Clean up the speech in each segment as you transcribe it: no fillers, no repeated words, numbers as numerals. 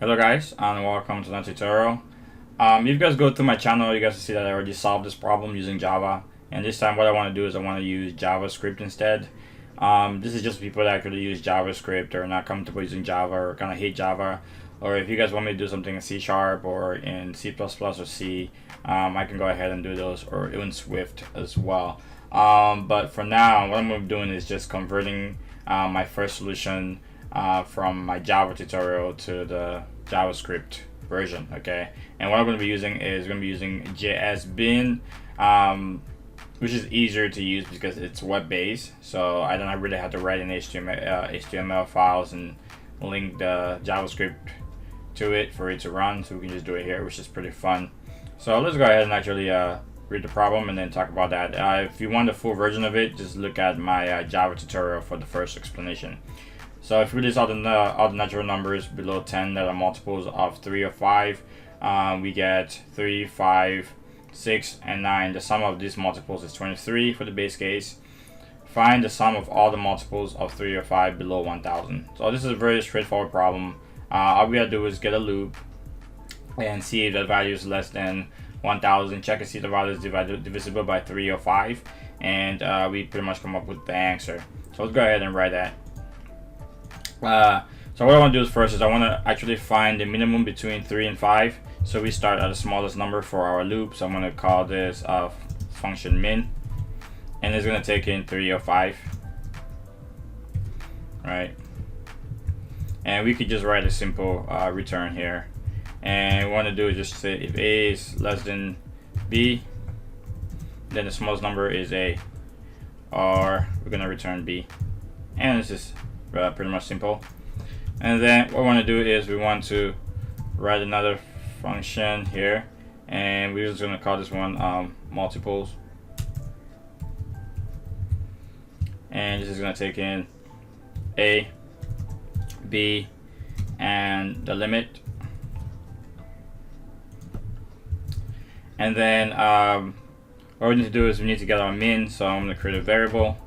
Hello guys, and welcome to the tutorial. If you guys go through my channel, you guys will see that I already solved this problem using Java. And this time what I want to do is I want to use JavaScript instead. This is just people that actually use JavaScript or not comfortable using Java or kind of hate Java. Or if you guys want me to do something in C# or in C++ or C, I can go ahead and do those, or even Swift as well. But for now, what I'm going to be doing is just converting my first solution from my Java tutorial to the JavaScript version. Okay, and what I'm going to be using is JSBin, which is easier to use because it's web-based, so I don't really have to write in HTML files and link the JavaScript to it for it to run, so we can just do it here, which is pretty fun. So let's go ahead and actually read the problem and then talk about that. If you want the full version of it, just look at my Java tutorial for the first explanation. So if we list all the natural numbers below 10 that are multiples of 3 or 5, we get 3, 5, 6, and 9. The sum of these multiples is 23 for the base case. Find the sum of all the multiples of 3 or 5 below 1000. So this is a very straightforward problem. All we gotta do is get a loop and see if the value is less than 1000. Check and see if the value is divisible by 3 or 5, and we pretty much come up with the answer. So let's go ahead and write that. So what I want to do is first I want to actually find the minimum between 3 and 5. So we start at the smallest number for our loop. So I'm going to call this function min, and it's going to take in 3 or 5, right? And we could just write a simple return here, and we want to do is just say if a is less than b, then the smallest number is a, or we're going to return b. And this is pretty much simple. And then what we want to do is we want to write another function here, and we're just going to call this one multiples, and this is going to take in a, b, and the limit. And then what we need to do is we need to get our min, so I'm going to create a variable.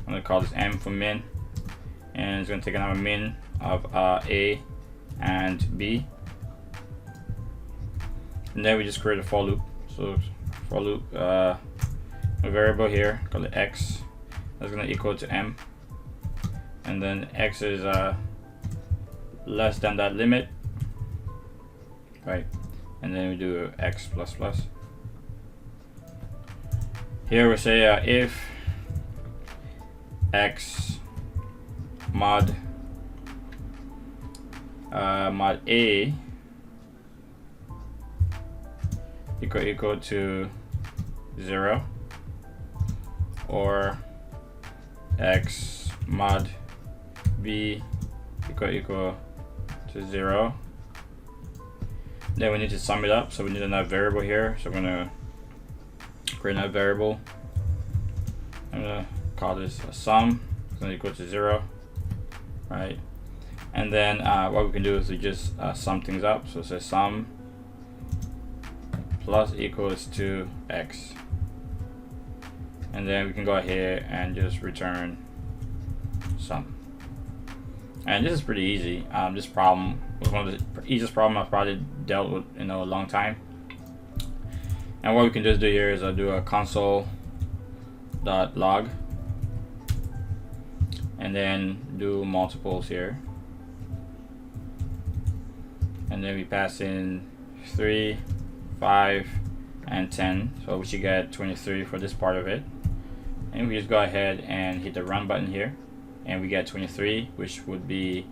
I'm going to call this m for min, and it's going to take another min of a and b, and then we just create a for loop. So for loop, a variable here, call it x, that's going to equal to m, and then x is less than that limit, right? And then we do x plus plus. Here we say if x mod a equal to 0, or x mod b equal to 0, then we need to sum it up. So we need another variable here, so I'm going to create another variable. I'm going to call this a sum. It's going to equal to 0, right? And then what we can do is we just sum things up. So it says sum plus equals to x, and then we can go ahead and just return sum. And this is pretty easy. This problem was one of the easiest problem I've probably dealt with in a long time. And what we can just do here is I'll do a console.log, and then do multiples here, and then we pass in 3, 5, and 10, so we should get 23 for this part of it. And we just go ahead and hit the run button here, and we get 23, which would be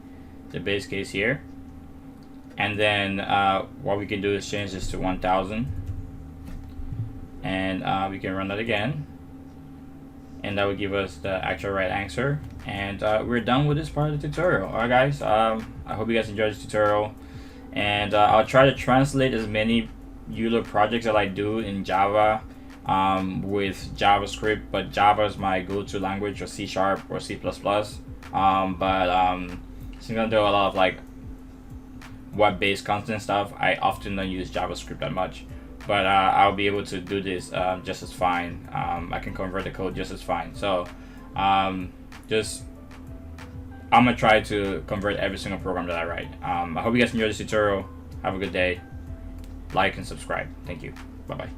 the base case here. And then what we can do is change this to 1000, and we can run that again, and that will give us the actual right answer. And we're done with this part of the tutorial. Alright guys, I hope you guys enjoyed this tutorial, and I'll try to translate as many Euler projects that I do in Java with JavaScript, but Java is my go-to language, or C# or C++. Since I'm gonna do a lot of like web-based content stuff, I often don't use JavaScript that much, but I'll be able to do this just as fine. I can convert the code just as fine. So just I'm gonna try to convert every single program that I write. I hope you guys enjoyed this tutorial. Have a good day. Like and subscribe. Thank you. Bye bye.